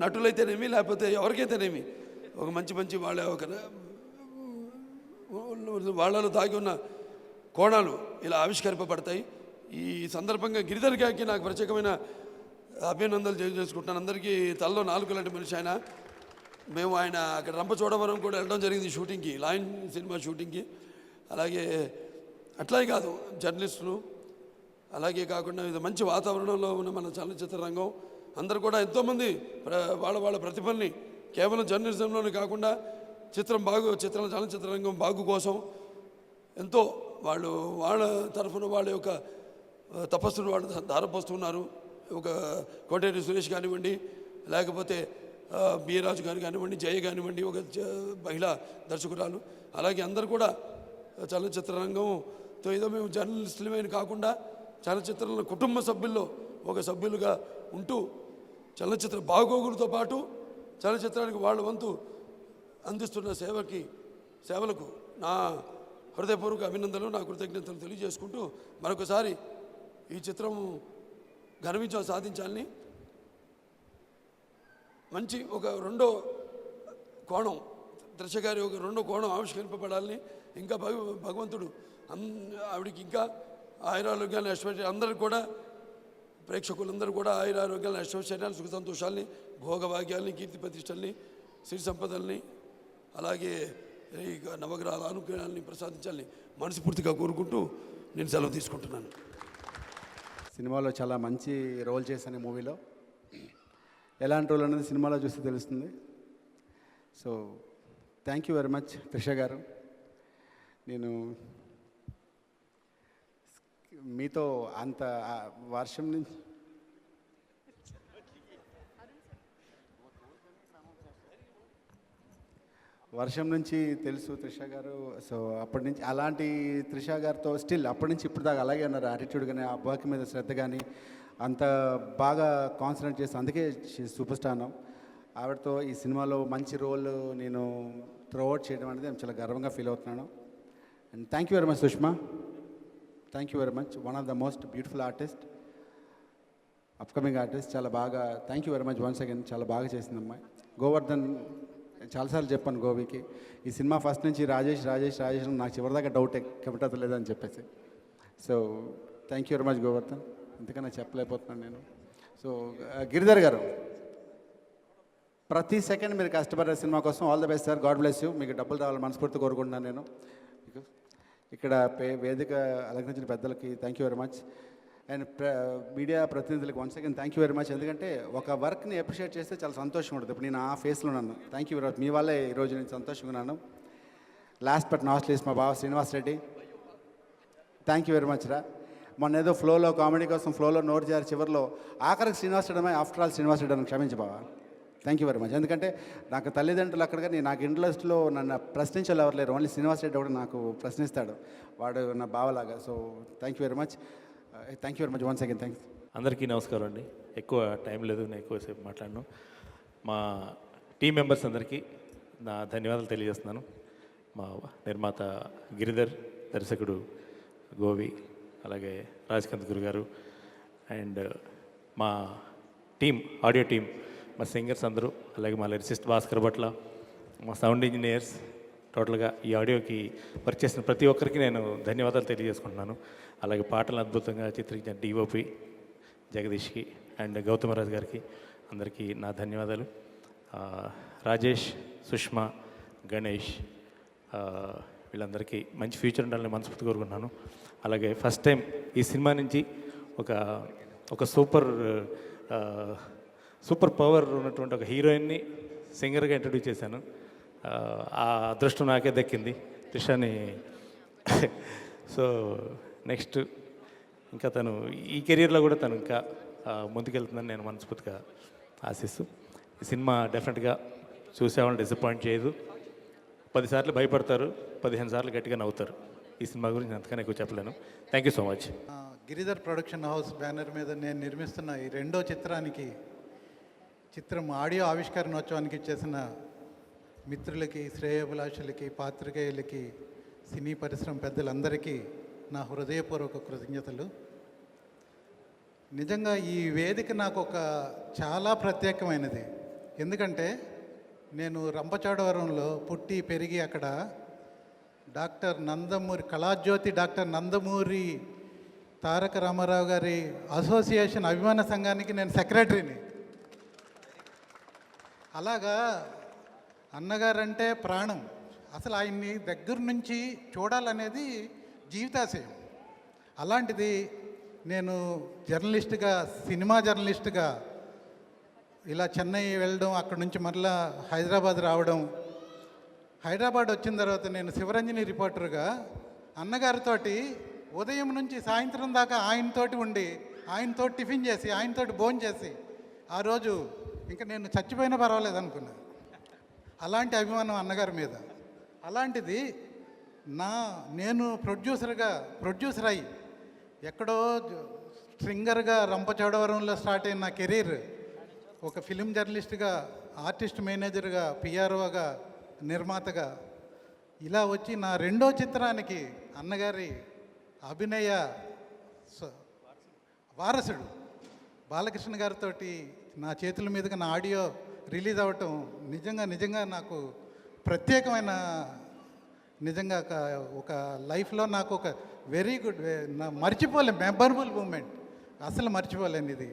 నటులైతేనేమి లేకపోతే ఎవరికైతేనేమి ఒక మంచి మంచి వాళ్ళలో దాగి ఉన్న కోణాలు ఇలా ఆవిష్కరింపబడతాయి. ఈ సందర్భంగా గిరిధర్ గారికి నాకు ప్రత్యేకమైన అభినందనలు తెలియజేసుకుంటున్నాను. అందరికీ తలలో నాలుగు లాంటి మనిషి ఆయన. మేము ఆయన అక్కడ రంపచోడవరం కూడా వెళ్ళడం జరిగింది షూటింగ్కి, లయన్ సినిమా షూటింగ్కి. అలాగే అట్లాగే కాదు, జర్నలిస్టులు, అలాగే కాకుండా ఇది మంచి వాతావరణంలో ఉన్న మన చలనచిత్ర రంగం అందరూ కూడా ఎంతోమంది వాళ్ళ ప్రతిభల్ని కేవలం జర్నలిజంలోనే కాకుండా చలనచిత్ర రంగం బాగు కోసం ఎంతో వాళ్ళ తరఫున వాళ్ళ యొక్క తపస్సును వాళ్ళు ధారపోస్తున్నారు. ఒక కోటేటి సురేష్ కానివ్వండి, లేకపోతే బి రాజు గారు కానివ్వండి, జయ కానివ్వండి, ఒక మహిళా దర్శకురాలు, అలాగే అందరూ కూడా చలనచిత్ర రంగంతో ఏదో మేము జర్నలిస్టులమే కాకుండా చలనచిత్రంలో కుటుంబ సభ్యుల్లో ఒక సభ్యులుగా ఉంటూ చలనచిత్ర బాగోగులతో పాటు చలనచిత్రానికి వాళ్ళ వంతు అందిస్తున్న సేవలకు నా హృదయపూర్వక అభినందనలు, నా కృతజ్ఞతలు తెలియజేసుకుంటూ మరొకసారి ఈ చిత్రం ఘన విజయం సాధించాలని, మంచి ఒక రెండో కోణం దర్శగారి ఒక రెండో కోణం ఆవిష్కరింపబడాలని, ఇంకా భగవంతుడు ఆవిడికి ఇంకా ఆయురారోగ్యాలను ఐశ్వర్యాలు అందరూ కూడా ప్రేక్షకులందరూ కూడా ఆయురారోగ్యాలను ఐశ్వర్యాలు సుఖ సంతోషాలని భోగభాగ్యాలని కీర్తి ప్రతిష్టల్ని సిరి సంపదల్ని అలాగే ఈ నవగ్రహాల అనుగ్రహాలని ప్రసాదించాలని మనస్ఫూర్తిగా కోరుకుంటూ నేను సెలవు తీసుకుంటున్నాను. సినిమాలో చాలా మంచి రోల్ చేశాను. మూవీలో ఎలాంటి రోల్ అనేది సినిమాలో చూస్తే తెలుస్తుంది. So thank you very much Trisha గారు. నేను మీతో అంత వర్షం నుంచి తెలుసు త్రిష గారు. సో అప్పటి నుంచి అలాంటి త్రిష గారితో స్టిల్ అప్పటి నుంచి ఇప్పుడు దాకా అలాగే ఉన్నారు. యాటిట్యూడ్ కానీ, ఆ వర్క్ మీద శ్రద్ధ కానీ అంత బాగా కాన్సన్ట్రేట్ చేసి, అందుకే సూపర్ స్టార్ అన్నాం. ఆవిడతో ఈ సినిమాలో మంచి రోల్ నేను త్రోఅవుట్ చేయడం అనేది నేను చాలా గర్వంగా ఫీల్ అవుతున్నాను. And thank you very much Sushma. Thank you very much. One of the most beautiful artist, upcoming artist. చాలా బాగా thank you very much once again. చాలా బాగా చేసింది అమ్మాయి. గోవర్ధన్ చాలాసార్లు చెప్పాను గోవికి, ఈ సినిమా ఫస్ట్ నుంచి రాజేష్ నాకు చివరిదాకా డౌట్ ఎక్కబట్టలేదని చెప్పేసి. So thank you very much Govardhan. ఎందుకన్నా చెప్పలేకపోతున్నాను నేను. సో గిరిధర్ గారు, ప్రతి సెకండ్ మీరు కష్టపడే సినిమా కోసం all the best sir. God bless you. మీకు డబ్బులు రావాలని మనస్ఫూర్తి కోరుకుంటున్నాను నేను. ఇక్కడ వేదిక అలంకరించిన పెద్దలకి thank you very much. And media ప్రతినిధులకు once again thank you very much. ఎందుకంటే ఒక వర్క్ని అప్రిషియేట్ చేస్తే చాలా సంతోషంగా ఉంటుంది. ఇప్పుడు నేను ఆ ఫేస్లో ఉన్నాను. Thank you very much. మీ వల్లే ఈరోజు నేను సంతోషంగా ఉన్నాను. లాస్ట్ బట్ నాట్ లీస్ట్ మా బావ Srinivas Reddy, thank you very much రా. మొన్న ఏదో ఫ్లోలో కామెడీ కోసం ఫ్లోలో నోట్ చేయాలి, చివరిలో ఆఖరికి శ్రీనివాస్ రెడ్డి అమ్మాయి ఆఫ్టర్ ఆల్ శ్రీనివాస్ రెడ్డి అని క్షమించి బావా. Thank you very much. ఎందుకంటే నాకు తల్లిదండ్రులు అక్కడ కానీ నాకు ఇంట్రెస్ట్లో నన్ను ప్రశ్నించాలి ఎవరు లేరు. ఓన్లీ శ్రీనివాస్ రెడ్డి కూడా నాకు ప్రశ్నిస్తాడు, వాడు నా బావలాగా. So thank you very much. Thank you very much once again. Thanks. అందరికీ నమస్కారం అండి. ఎక్కువ టైం లేదు, నేను ఎక్కువసేపు మాట్లాడను. మా టీం మెంబర్స్ అందరికీ నా ధన్యవాదాలు తెలియజేస్తున్నాను. మా నిర్మాత గిరిధర్, దర్శకుడు గోవి, అలాగే రాజకాంత్ గురు గారు, అండ్ మా టీం, ఆడియో టీం, మా సింగర్స్ అందరూ, అలాగే మా లిరిసిస్ట్ భాస్కర్ భట్ల, మా సౌండ్ ఇంజనీర్స్, టోటల్గా ఈ ఆడియోకి వర్క్ చేసిన ప్రతి ఒక్కరికి నేను ధన్యవాదాలు తెలియజేసుకుంటున్నాను. అలాగే పాటలు అద్భుతంగా చిత్రించిన డిఓపి జగదీష్కి అండ్ గౌతమరాజు గారికి అందరికీ నా ధన్యవాదాలు. రాజేష్, సుష్మా, గణేష్, వీళ్ళందరికీ మంచి ఫ్యూచర్ ఉండాలని మనస్ఫూర్తి కోరుకుంటున్నాను. అలాగే ఫస్ట్ టైం ఈ సినిమా నుంచి ఒక సూపర్ పవర్ ఉన్నటువంటి ఒక హీరోయిన్ని సింగర్గా ఇంట్రడ్యూస్ చేశాను. ఆ అదృష్టం నాకే దక్కింది, త్రిషాని. సో నెక్స్ట్ ఇంకా తను ఈ కెరీర్లో కూడా తను ఇంకా ముందుకెళ్తుందని నేను మనస్ఫూర్తిగా ఆశిస్తూ, ఈ సినిమా డెఫినెట్గా చూసేవాళ్ళని డిసప్పాయింట్ చేయదు. 10 సార్లు భయపడతారు, 15 సార్లు గట్టిగా నవ్వుతారు. ఈ సినిమా గురించి అంతకన్నా ఎక్కువ చెప్పలేను. Thank you so much. Giridhar production house banner మీద నేను నిర్మిస్తున్న ఈ రెండో చిత్రం ఆడియో ఆవిష్కరణోత్సవానికి చేసిన మిత్రులకి, శ్రేయోభిలాషులకి, పాత్రికేయులకి, సినీ పరిశ్రమ పెద్దలందరికీ నా హృదయపూర్వక కృతజ్ఞతలు. నిజంగా ఈ వేదిక నాకు ఒక చాలా ప్రత్యేకమైనది. ఎందుకంటే నేను రంపచోడవరంలో పుట్టి పెరిగి అక్కడ కళాజ్యోతి డాక్టర్ నందమూరి తారక రామారావు గారి అసోసియేషన్ అభిమాన సంఘానికి నేను సెక్రటరీని. అలాగా అన్నగారంటే ప్రాణం. అసలు ఆయన్ని దగ్గర నుంచి చూడాలనేది జీవితాశయం. అలాంటిది నేను జర్నలిస్ట్గా, సినిమా జర్నలిస్ట్గా ఇలా చెన్నై వెళ్ళడం, అక్కడ నుంచి మరలా హైదరాబాద్ రావడం. హైదరాబాద్ వచ్చిన తర్వాత నేను శివరంజని రిపోర్టర్గా అన్నగారితోటి ఉదయం నుంచి సాయంత్రం దాకా ఆయనతోటి ఉండి, ఆయనతో టిఫిన్ చేసి, ఆయనతోటి భోజనం చేసి, ఆ రోజు ఇంకా నేను చచ్చిపోయినా పర్వాలేదు అనుకున్నా. అలాంటి అభిమానం అన్నగారి మీద. అలాంటిది నేను ప్రొడ్యూసర్ అయ్యి ఎక్కడో స్ట్రింగర్గా రంపచోడవరంలో స్టార్ట్ అయిన నా కెరీర్ ఒక ఫిలిం జర్నలిస్ట్గా, ఆర్టిస్ట్ మేనేజర్గా, పిఆర్ఓగా, నిర్మాతగా ఇలా వచ్చి నా రెండో చిత్రానికి అన్నగారి అభినయ వారసుడు బాలకృష్ణ గారితో నా చేతుల మీదుగా నా ఆడియో రిలీజ్ అవ్వటం నిజంగా నాకు ప్రత్యేకమైన, నిజంగా ఒక లైఫ్లో నాకు ఒక వెరీ గుడ్, మర్చిపోలేను, మెమరబుల్ మూమెంట్, అసలు మర్చిపోలేను ఇది.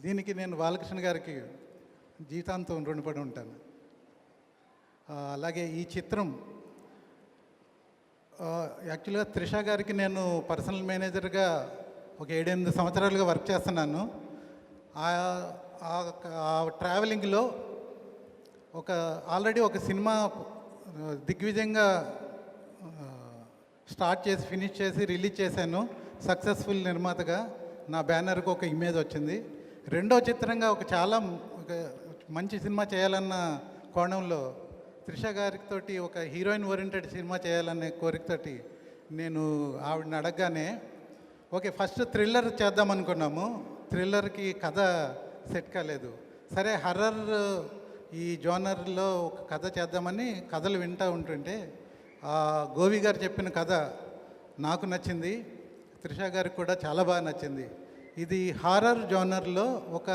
దీనికి నేను బాలకృష్ణ గారికి జీవితాంతం రుణపడి ఉంటాను. అలాగే ఈ చిత్రం యాక్చువల్గా త్రిష గారికి నేను పర్సనల్ మేనేజర్గా ఒక 7-8 సంవత్సరాలుగా వర్క్ చేస్తున్నాను. ఆ ట్రావెలింగ్లో ఆల్రెడీ ఒక సినిమా దిగ్విజయంగా స్టార్ట్ చేసి, ఫినిష్ చేసి, రిలీజ్ చేశాను. సక్సెస్ఫుల్ నిర్మాతగా నా బ్యానర్కి ఒక ఇమేజ్ వచ్చింది. రెండో చిత్రంగా ఒక మంచి సినిమా చేయాలన్న కోణంలో త్రిష గారితో ఒక హీరోయిన్ ఓరియంటెడ్ సినిమా చేయాలనే కోరికతోటి నేను ఆవిడని అడగగానే ఫస్ట్ థ్రిల్లర్ చేద్దాం అనుకున్నాము. థ్రిల్లర్కి కథ సెట్ కాలేదు. సరే, హర్రర్ ఈ జోనర్లో ఒక కథ చేద్దామని కథలు వింటూ ఉంటుంటే గోవి గారు చెప్పిన కథ నాకు నచ్చింది, త్రిష గారికి కూడా చాలా బాగా నచ్చింది. ఇది హారర్ జోనర్లో ఒక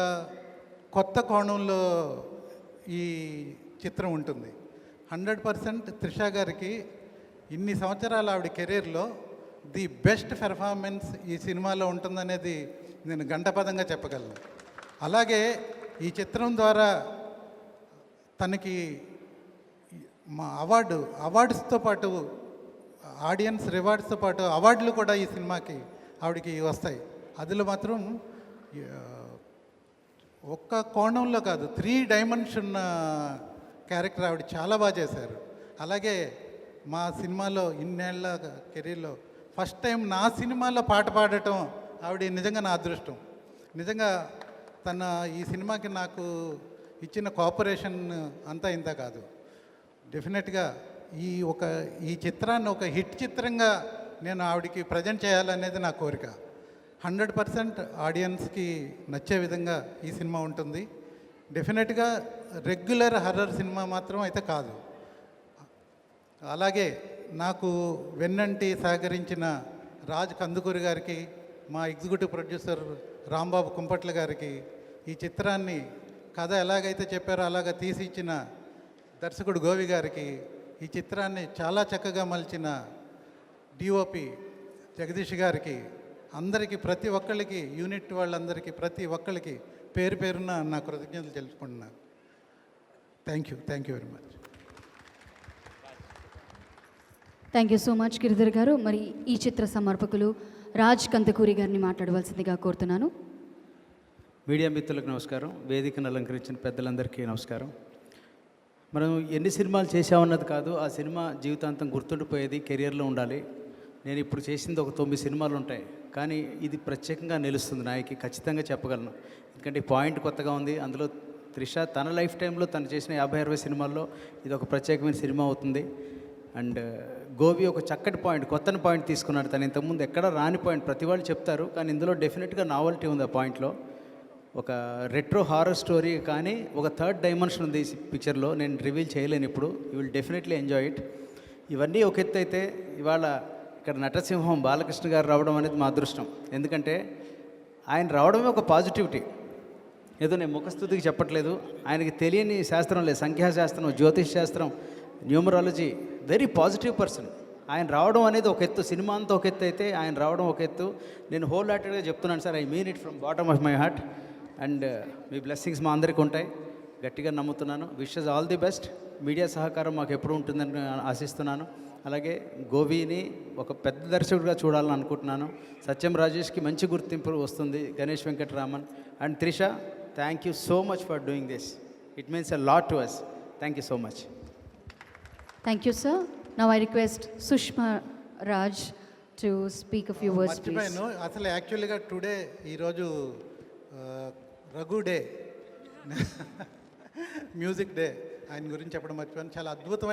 కొత్త కోణంలో ఈ చిత్రం ఉంటుంది. 100% త్రిష గారికి ఇన్ని సంవత్సరాల ఆవిడ కెరీర్లో ది బెస్ట్ పెర్ఫార్మెన్స్ ఈ సినిమాలో ఉంటుందనేది నేను గంటపదంగా చెప్పగలను. అలాగే ఈ చిత్రం ద్వారా తనకి మా అవార్డ్స్తో పాటు, ఆడియన్స్ రివార్డ్స్తో పాటు అవార్డులు కూడా ఈ సినిమాకి ఆవిడకి వస్తాయి. అందులో మాత్రం ఒక్క కోణంలో కాదు, 3 డైమెన్షన్ క్యారెక్టర్ ఆవిడ చాలా బాగా చేశారు. అలాగే మా సినిమాలో ఇన్నేళ్ల కెరీర్లో ఫస్ట్ టైం నా సినిమాలో పాట పాడటం ఆవిడ నిజంగా నా అదృష్టం. నిజంగా తన ఈ సినిమాకి నాకు ఇచ్చిన కోఆపరేషన్ అంతా ఇంత కాదు. డెఫినెట్గా ఈ చిత్రాన్ని ఒక హిట్ చిత్రంగా నేను ఆవిడకి ప్రజెంట్ చేయాలనేది నా కోరిక. 100% ఆడియన్స్కి నచ్చే విధంగా ఈ సినిమా ఉంటుంది. డెఫినెట్గా రెగ్యులర్ హర్రర్ సినిమా మాత్రం అయితే కాదు. అలాగే నాకు వెన్నంటి సహకరించిన రాజ్ కందుకూరి గారికి, మా ఎగ్జిక్యూటివ్ ప్రొడ్యూసర్ రాంబాబు కుంపట్ల గారికి, ఈ చిత్రాన్ని కథ ఎలాగైతే చెప్పారో అలాగ తీసి ఇచ్చిన దర్శకుడు గోవి గారికి, ఈ చిత్రాన్ని చాలా చక్కగా మలిచిన డిఓపి జగదీష్ గారికి, అందరికీ, ప్రతి ఒక్కళ్ళకి, యూనిట్ వాళ్ళందరికీ, ప్రతి ఒక్కళ్ళకి పేరు పేరున నా కృతజ్ఞతలు తెలుసుకుంటున్నాను. Thank you very much. Thank you so much Giridhar గారు. మరి ఈ చిత్ర సమర్పకులు రాజ్ కందకూరి గారిని మాట్లాడవలసిందిగా కోరుతున్నాను. మీడియా మిత్రులకు నమస్కారం, వేదికను అలంకరించిన పెద్దలందరికీ నమస్కారం. మనం ఎన్ని సినిమాలు చేసామన్నది కాదు, ఆ సినిమా జీవితాంతం గుర్తుండిపోయేది, కెరియర్లో ఉండాలి. నేను ఇప్పుడు చేసింది ఒక 9 సినిమాలు ఉంటాయి, కానీ ఇది ప్రత్యేకంగా నిలుస్తుంది నాయకి, ఖచ్చితంగా చెప్పగలను. ఎందుకంటే పాయింట్ కొత్తగా ఉంది. అందులో త్రిష తన లైఫ్ టైంలో తను చేసిన 50-60 సినిమాల్లో ఇది ఒక ప్రత్యేకమైన సినిమా అవుతుంది. అండ్ గోవి ఒక చక్కటి పాయింట్, కొత్తని పాయింట్ తీసుకున్నాడు. తను ఇంతకుముందు ఎక్కడ రాని పాయింట్, ప్రతి వాళ్ళు చెప్తారు, కానీ ఇందులో డెఫినెట్గా నావల్టీ ఉంది ఆ పాయింట్లో. ఒక రెట్రో హారర్ స్టోరీ, కానీ ఒక 3rd డైమెన్షన్ ఉంది ఈ పిక్చర్లో. నేను రివీల్ చేయలేను ఇప్పుడు. You will definitely enjoy it. ఇవన్నీ ఒక ఎత్తు అయితే, ఇవాళ ఇక్కడ నటసింహం బాలకృష్ణ గారు రావడం అనేది మా అదృష్టం. ఎందుకంటే ఆయన రావడమే ఒక పాజిటివిటీ. ఏదో నేను ముఖస్థుతికి చెప్పట్లేదు, ఆయనకి తెలియని శాస్త్రం లేదు, సంఖ్యాశాస్త్రం, జ్యోతిష్ శాస్త్రం, న్యూమరాలజీ, వెరీ పాజిటివ్ పర్సన్. ఆయన రావడం అనేది ఒక ఎత్తు, సినిమా అంతా ఒక ఎత్తు అయితే ఆయన రావడం ఒక ఎత్తు. నేను హోల్ హార్టెడ్గా చెప్తున్నాను sir, I mean it from bottom of my heart. And me blessings మా అందరికీ ఉంటాయి, గట్టిగా నమ్ముతున్నాను. Wishes all the best. Media సహకారం మాకు ఎప్పుడు ఉంటుందని ఆశిస్తున్నాను. అలాగే గోవిని ఒక పెద్ద దర్శకుడిగా చూడాలని అనుకుంటున్నాను. సత్యం రాజేష్కి మంచి గుర్తింపు వస్తుంది, Ganesh Venkataraman and Trisha. Thank you so much for doing this. It means a lot to us. Thank you so much. Thank you, sir. Now I request Sushma Raj to speak a few words, please. మర్చిపోయాను, అసలు యాక్చువల్గా today ఈరోజు Raghu day, music day. ఆయన గురించి చెప్పడం మర్చిపోయాను. చాలా అద్భుతమైన